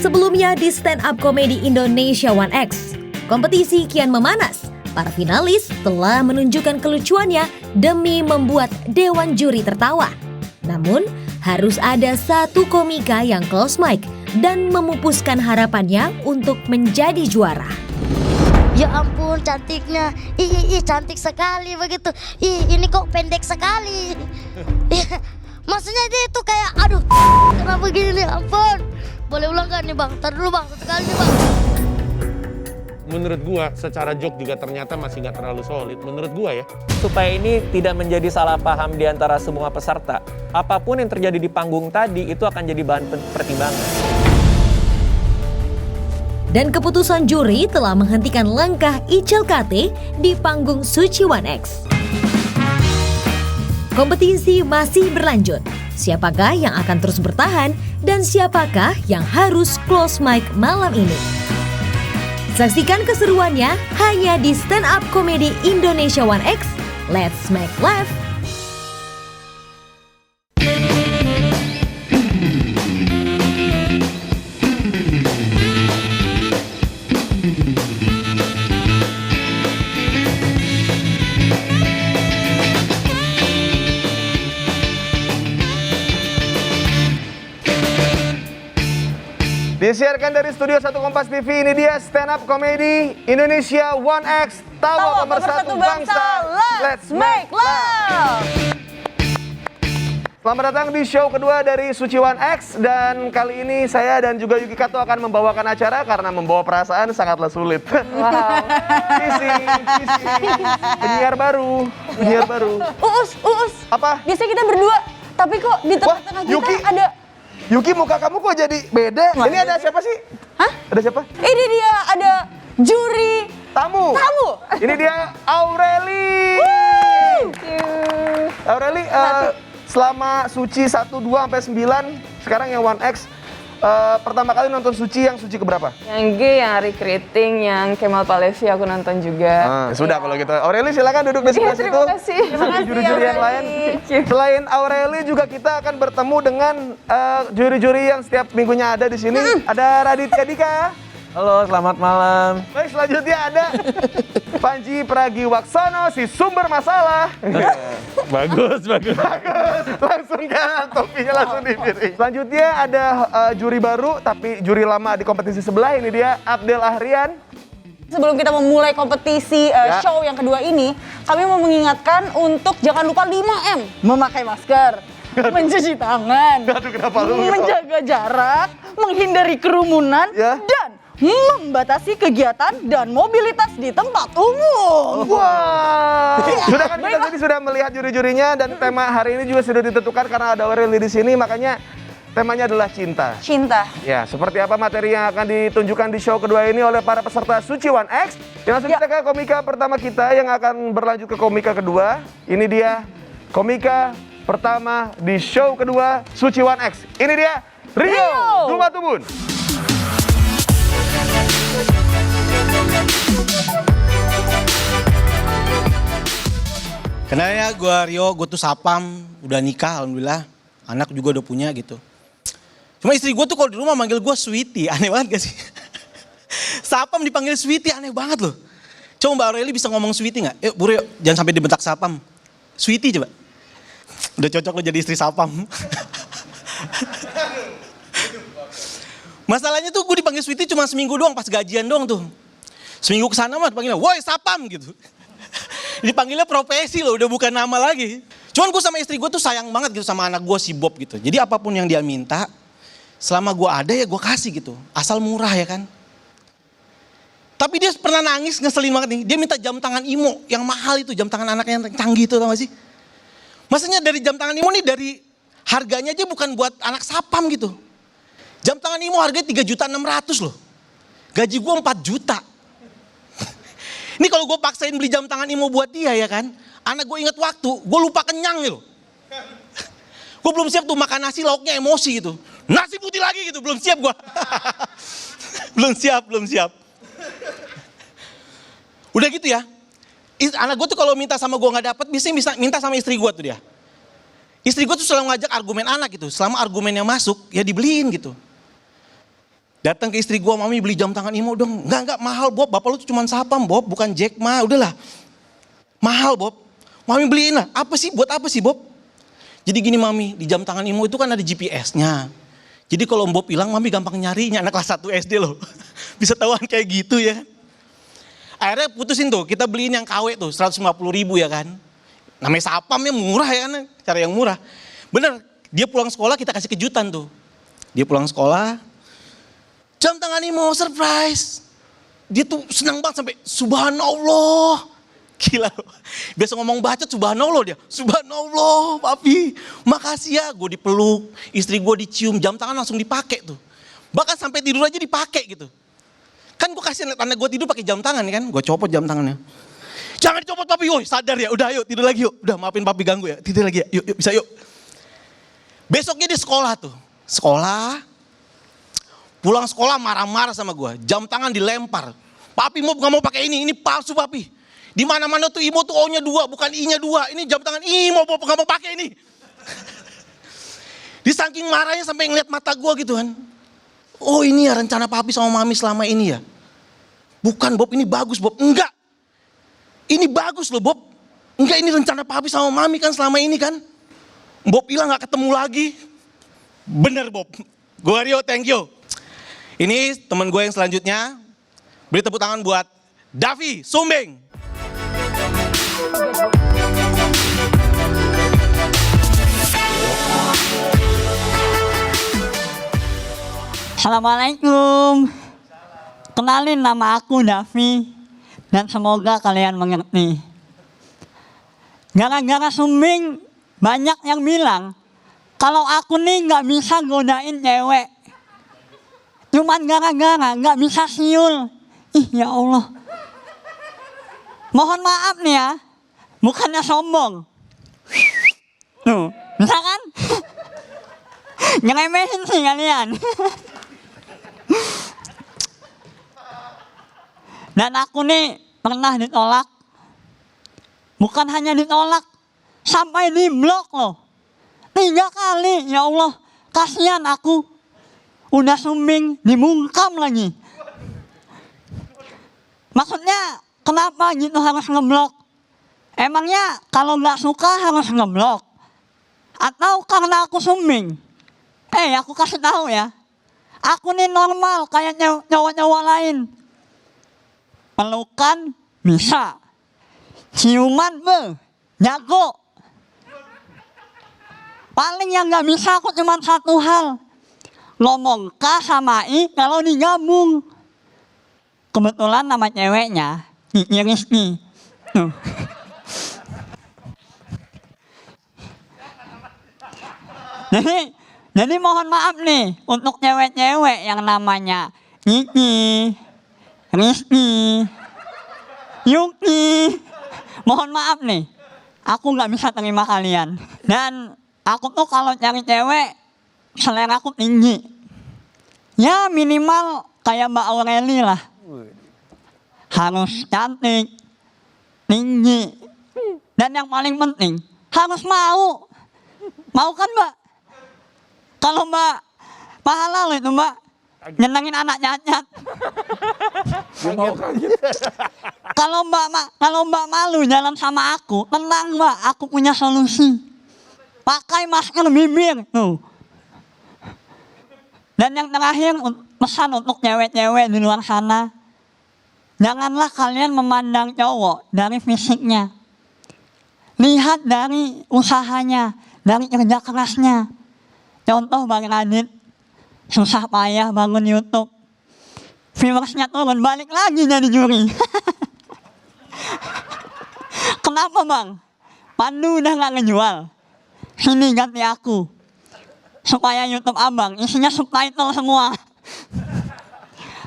Sebelumnya di Stand Up Comedy Indonesia 1X, kompetisi kian memanas. Para finalis telah menunjukkan kelucuannya demi membuat dewan juri tertawa. Namun, harus ada satu komika yang close mic dan memupuskan harapannya untuk menjadi juara. Ya ampun, cantiknya. Ih, cantik sekali begitu. Ih, ini kok pendek sekali. Maksudnya dia itu kayak, aduh, kenapa gini nih, ampun. Boleh ulang gak nih bang? Ntar dulu bang, satu kali nih bang. Menurut gua secara joke juga ternyata masih nggak terlalu solid. Menurut gua ya. Supaya ini tidak menjadi salah paham di antara semua peserta, apapun yang terjadi di panggung tadi itu akan jadi bahan pertimbangan. Dan keputusan juri telah menghentikan langkah Icel Kate di panggung Suci 1X. Kompetisi masih berlanjut. Siapakah yang akan terus bertahan dan siapakah yang harus close mic malam ini? Saksikan keseruannya hanya di Stand Up Comedy Indonesia 1X. Let's make laugh! Disiarkan dari Studio 1 Kompas TV, ini dia Stand Up Comedy Indonesia 1X. Tawa pemersatu bangsa, let's make love! Selamat datang di show kedua dari Suci 1X. Dan kali ini saya dan juga Yuki Kato akan membawakan acara karena membawa perasaan sangatlah sulit. Wow. Kissing. Penyiar baru. Uus. Apa? Biasanya kita berdua, tapi kok di tengah-tengah kita Yuki. ada... Yuki, muka kamu kok jadi beda? Ini ada siapa sih? Hah? Ada siapa? Ini dia, ada juri Tamu. Ini dia Aureli. Aureli, selama Suci 1, 2, sampai 9, sekarang yang 1X, pertama kali nonton Suci yang Suci keberapa? Yang G, yang Ari Kriting, yang Kemal Palevi aku nonton juga. Sudah kalau gitu. Aureli silakan duduk di sebelah situ. Terima kasih. Juri-juri yang lain. Selain Aureli juga kita akan bertemu dengan juri-juri yang setiap minggunya ada di sini. Ada Raditya Dika. Halo, selamat malam. Baik, selanjutnya ada Panji Pragiwaksono, si sumber masalah. Bagus. Langsung kan, topinya langsung dipilih. Selanjutnya ada juri baru, tapi juri lama di kompetisi sebelah. Ini dia Abdel Ahrian. Sebelum kita memulai kompetisi show yang kedua ini, kami mau mengingatkan untuk jangan lupa 5M. Memakai masker, mencuci tangan, Aduh, kenapa lu gitu? menjaga jarak, menghindari kerumunan, dan membatasi kegiatan dan mobilitas di tempat umum. Wah, sudah kan kita tadi sudah melihat juri-jurinya dan tema hari ini juga sudah ditentukan karena ada Aureli di sini, makanya temanya adalah cinta. Cinta. Ya, seperti apa materi yang akan ditunjukkan di show kedua ini oleh para peserta Suci 1X? Langsung kita ke komika pertama kita yang akan berlanjut ke komika kedua. Ini dia komika pertama di show kedua Suci 1X. Ini dia Rio Dumatubun. Kenalnya gue Rio, gue tuh sapam, udah nikah alhamdulillah, anak juga udah punya gitu. Cuma istri gue tuh kalau di rumah manggil gue Sweetie, aneh banget gak sih? Sapam dipanggil Sweetie, aneh banget loh. Coba Mbak Aureli bisa ngomong Sweetie gak? Yuk Bu Rio, jangan sampai dibentak sapam. Sweetie coba. Udah cocok lo jadi istri sapam. Masalahnya tuh gue dipanggil Sweetie cuma seminggu doang, pas gajian doang tuh. Seminggu kesana mah dipanggilnya, woi sapam gitu. Dipanggilnya profesi loh, udah bukan nama lagi. Cuman gue sama istri gue tuh sayang banget gitu sama anak gue si Bob gitu. Jadi apapun yang dia minta, selama gue ada ya gue kasih gitu. Asal murah ya kan. Tapi dia pernah nangis, ngeselin banget nih. Dia minta jam tangan Imo yang mahal itu, jam tangan anaknya yang canggih itu, tau gak sih? Maksudnya dari jam tangan Imo nih dari harganya aja bukan buat anak sapam gitu. Jam tangan Imo harganya 3.600.000 loh. Gaji gue 4 juta. Ini kalau gue paksain beli jam tangan Imo buat dia ya kan. Anak gue inget waktu, gue lupa kenyang gitu. Gue belum siap tuh makan nasi lauknya emosi gitu. Nasi putih lagi gitu, belum siap gue. belum siap. Udah gitu ya. Anak gue tuh kalau minta sama gue gak dapet, biasanya bisa minta sama istri gue tuh dia. Istri gue tuh selalu ngajak argumen anak gitu. Selama argumennya masuk, ya dibeliin gitu. Datang ke istri gue, mami beli jam tangan Imo dong. Enggak, mahal Bob. Bapak lu tuh cuma Sapam Bob, bukan Jack Ma. Udahlah. Mahal Bob. Mami beliin lah. Apa sih? Buat apa sih Bob? Jadi gini mami, di jam tangan Imo itu kan ada GPS-nya. Jadi kalau Bob hilang, mami gampang nyarinya. Anak kelas 1 SD loh. Bisa tahuan kayak gitu ya. Akhirnya putusin tuh, kita beliin yang KW tuh, 150.000 ya kan. Namanya Sapam ya murah ya kan, cara yang murah. Bener, dia pulang sekolah kita kasih kejutan tuh. Dia pulang sekolah, jam tangan Imo surprise. Dia tuh senang banget sampai subhanallah. Gila loh. Biasa ngomong bacot subhanallah dia. Subhanallah papi. Makasih ya. Gue dipeluk. Istri gue dicium. Jam tangan langsung dipakai tuh. Bahkan sampai tidur aja dipakai gitu. Kan gue kasih anak gue tidur pakai jam tangan kan. Gue copot jam tangannya. Jangan dicopot papi. Woi sadar ya. Udah yuk tidur lagi yuk. Udah maafin papi ganggu ya. Tidur lagi ya. Yuk bisa yuk. Besoknya di sekolah tuh. Sekolah. Pulang sekolah marah-marah sama gue. Jam tangan dilempar. Papi mau gak mau pakai ini palsu papi. Di mana-mana tuh Imo tuh O-nya 2, bukan I-nya 2. Ini jam tangan Imo, gak mau pakai ini. Di saking marahnya sampai ngeliat mata gue gitu kan. Oh ini ya rencana papi sama mami selama ini ya. Bukan Bob, ini bagus Bob. Enggak. Ini bagus loh Bob. Enggak, ini rencana papi sama mami kan selama ini kan. Bob hilang gak ketemu lagi. Bener Bob. Gue Rio, thank you. Ini teman gue yang selanjutnya. Beri tepuk tangan buat Davi Sumbing. Assalamualaikum. Kenalin nama aku Davi. Dan semoga kalian mengerti. Gara-gara Sumbing banyak yang bilang kalau aku nih gak bisa godain cewek. Cuman gara-gara gak bisa siul. Ih ya Allah. Mohon maaf nih ya. Bukannya sombong. Tuh, bisa kan? Ngeremehin sih kalian. Dan aku nih pernah ditolak. Bukan hanya ditolak. Sampai di blok loh. 3 kali, ya Allah. Kasihan aku. Udah Sumbing, dibungkam lagi. Maksudnya, kenapa gitu harus ngeblok? Emangnya kalau nggak suka harus ngeblok? Atau karena aku Sumbing? Aku kasih tahu ya. Aku nih normal kayak cowok-cowok lain. Pelukan bisa. Ciuman jago. Paling yang nggak bisa aku cuma satu hal. Ngomong K sama I kalau digabung. Kebetulan nama ceweknya Kiki Rizky. Jadi mohon maaf nih untuk cewek-cewek yang namanya Kiki, Rizky, Yuki. Mohon maaf nih, aku nggak bisa terima kalian. Dan aku tuh kalau cari cewek selera aku tinggi. Ya minimal kayak Mbak Aureli lah. Harus cantik, tinggi. Dan yang paling penting harus mau. Mau kan Mbak? Kalau Mbak pahala loh itu Mbak. Nyenengin anak cacat. Kalau Mbak malu jalan sama aku, tenang Mbak, aku punya solusi. Pakai masker bibir tuh. Dan yang terakhir pesan untuk cewek-cewek di luar sana, janganlah kalian memandang cowok dari fisiknya. Lihat dari usahanya, dari kerja kerasnya. Contoh Bang Radit, susah payah bangun YouTube. Viewersnya turun, balik lagi jadi juri. Kenapa Bang? Pandu udah gak ngejual. Sini ganti aku. Supaya YouTube abang isinya subtitle semua.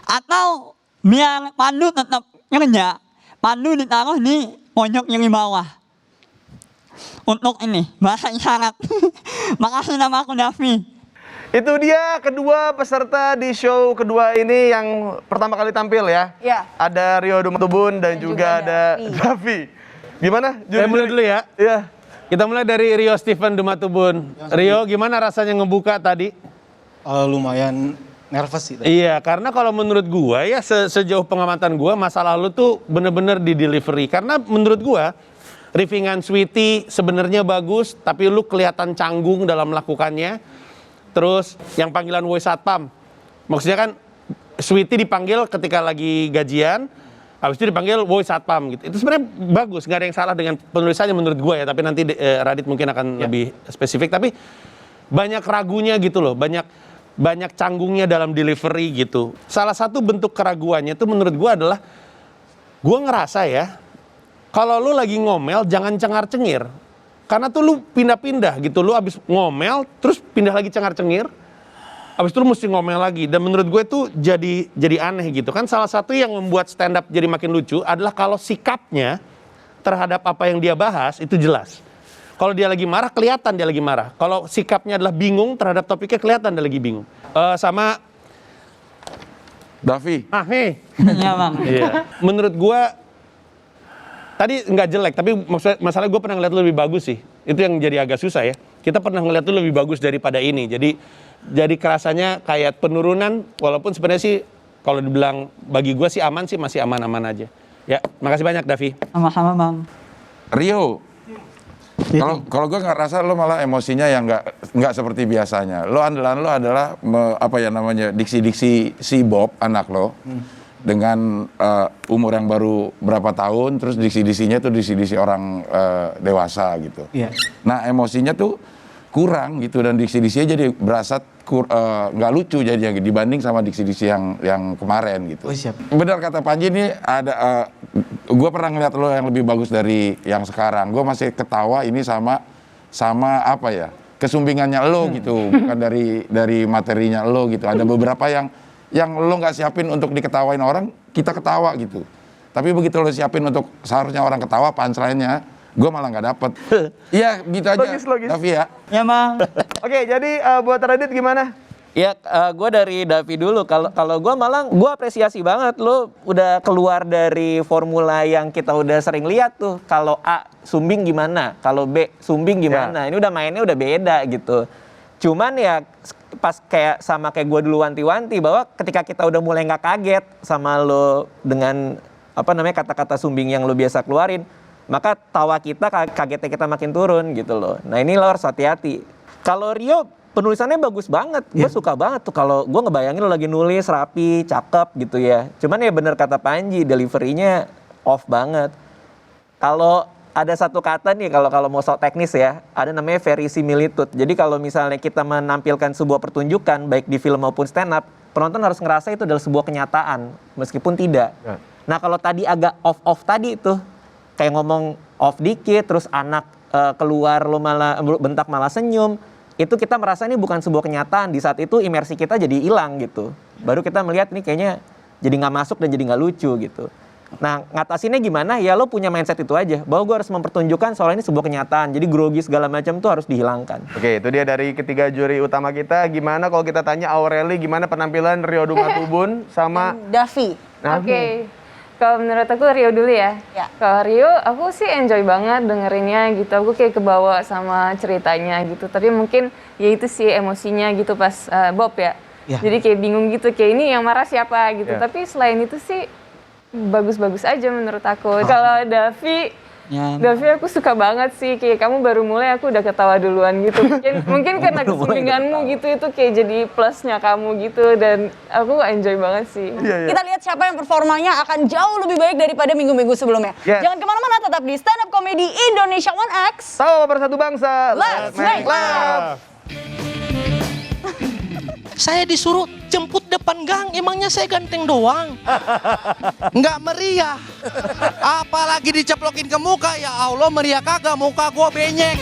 Atau biar Pandu tetap kerja, Pandu ditaruh di pojok kiri bawah. Untuk ini, bahasa isyarat. Makasih, nama aku Davi. Itu dia kedua peserta di show kedua ini yang pertama kali tampil ya. Iya. Ada Rio Dumatubun dan juga ada Davi. Gimana? Saya mulai dulu ya. Iya. Kita mulai dari Rio Steven Dumatubun. Rio, gimana rasanya ngebuka tadi? Lumayan nervous sih. Iya, karena kalau menurut gua ya sejauh pengamatan gua masalah lu tuh bener-bener di delivery. Karena menurut gua riffingan Sweety sebenarnya bagus, tapi lu kelihatan canggung dalam melakukannya. Terus yang panggilan woi satpam, maksudnya kan Sweety dipanggil ketika lagi gajian, habis itu dipanggil woi satpam gitu. Itu sebenarnya bagus, nggak ada yang salah dengan penulisannya menurut gua ya. Tapi nanti Radit mungkin akan lebih spesifik. Tapi banyak ragunya gitu loh, banyak canggungnya dalam delivery gitu. Salah satu bentuk keraguannya itu menurut gue adalah, gue ngerasa ya, kalau lu lagi ngomel jangan cengar-cengir. Karena tuh lu pindah-pindah gitu, lu abis ngomel terus pindah lagi cengar-cengir, abis itu lu mesti ngomel lagi. Dan menurut gue itu jadi aneh gitu kan. Salah satu yang membuat stand up jadi makin lucu adalah kalau sikapnya terhadap apa yang dia bahas itu jelas. Kalau dia lagi marah, kelihatan dia lagi marah. Kalau sikapnya adalah bingung terhadap topiknya, kelihatan dia lagi bingung. Sama Davi. nih. Iya bang. Iya. Menurut gua tadi nggak jelek, tapi masalah gua pernah ngeliat lu lebih bagus sih. Itu yang jadi agak susah ya. Kita pernah ngeliat lu lebih bagus daripada ini. Jadi kerasanya kayak penurunan, walaupun sebenarnya sih kalau dibilang bagi gua sih aman sih, masih aman-aman aja. Ya, makasih banyak Davi. Sama-sama bang. Rio. Kalau gue nggak rasa lo malah emosinya yang nggak seperti biasanya. Lo andalan lo adalah diksi-diksi si Bob anak lo dengan umur yang baru berapa tahun, terus diksi-diksinya tuh diksi-diksi orang dewasa gitu. Nah emosinya tuh kurang gitu dan diksi-diksinya jadi berasa nggak lucu jadi dibanding sama diksi-diksi yang kemarin gitu. Benar kata Panji ini ada gue pernah ngeliat lo yang lebih bagus dari yang sekarang. Gue masih ketawa ini sama apa ya, kesumbingannya lo gitu, bukan dari materinya lo gitu. Ada beberapa yang lo nggak siapin untuk diketawain orang, kita ketawa gitu. Tapi begitu lo siapin untuk seharusnya orang ketawa, punchline-nya gue malah nggak dapet. Iya gitu aja. Logis. Davi ya. Ya bang. Oke, jadi buat Radit gimana? Ya, gue dari Davi dulu. Kalau gue malah, gue apresiasi banget lo udah keluar dari formula yang kita udah sering lihat tuh. Kalau A sumbing gimana, kalau B sumbing gimana. Ini udah mainnya udah beda gitu. Cuman ya pas kayak gue dulu wanti-wanti bahwa ketika kita udah mulai nggak kaget sama lo dengan kata-kata sumbing yang lo biasa keluarin, maka tawa kita, kagetnya kita makin turun gitu loh. Nah ini lo harus hati-hati. Kalau Rio penulisannya bagus banget, gue suka banget tuh kalau gue ngebayangin lo lagi nulis rapi, cakep gitu ya. Cuman ya bener kata Panji, deliverynya off banget. Kalau ada satu kata nih, kalau mau sok teknis ya, ada namanya verisimilitude. Jadi kalau misalnya kita menampilkan sebuah pertunjukan, baik di film maupun stand up, penonton harus ngerasa itu adalah sebuah kenyataan, meskipun tidak. Nah kalau tadi agak off tadi tuh, kayak ngomong off dikit, terus anak keluar lo malah bentak malah senyum, itu kita merasa ini bukan sebuah kenyataan. Di saat itu imersi kita jadi hilang gitu. Baru kita melihat ini kayaknya jadi nggak masuk dan jadi nggak lucu gitu. Nah ngatasinnya gimana? Ya lo punya mindset itu aja, bahwa gue harus mempertunjukkan soal ini sebuah kenyataan. Jadi grogi segala macam tuh harus dihilangkan. Oke, itu dia dari ketiga juri utama kita. Gimana kalau kita tanya Aureli, gimana penampilan Rio Dumatubun sama Davi. Oke. Kalau menurut aku Rio dulu ya. Kalau Rio aku sih enjoy banget dengerinnya gitu. Aku kayak kebawa sama ceritanya gitu. Tapi mungkin ya itu sih emosinya gitu pas Bob ya. Jadi kayak bingung gitu, kayak ini yang marah siapa gitu. Tapi selain itu sih bagus-bagus aja menurut aku. Kalau Davi aku suka banget sih, kayak kamu baru mulai aku udah ketawa duluan gitu. Mungkin karena kesumbinganmu gitu, itu kayak jadi plusnya kamu gitu, dan aku enjoy banget sih. Kita lihat siapa yang performanya akan jauh lebih baik daripada minggu-minggu sebelumnya. Jangan kemana-mana, tetap di Stand Up Comedy Indonesia One X. Sama bersatu bangsa. Let's make love. Saya disuruh jemput depan gang, emangnya saya ganteng doang? Nggak meriah. Apalagi diceplokin ke muka, ya Allah meriah kagak, muka gua benyek.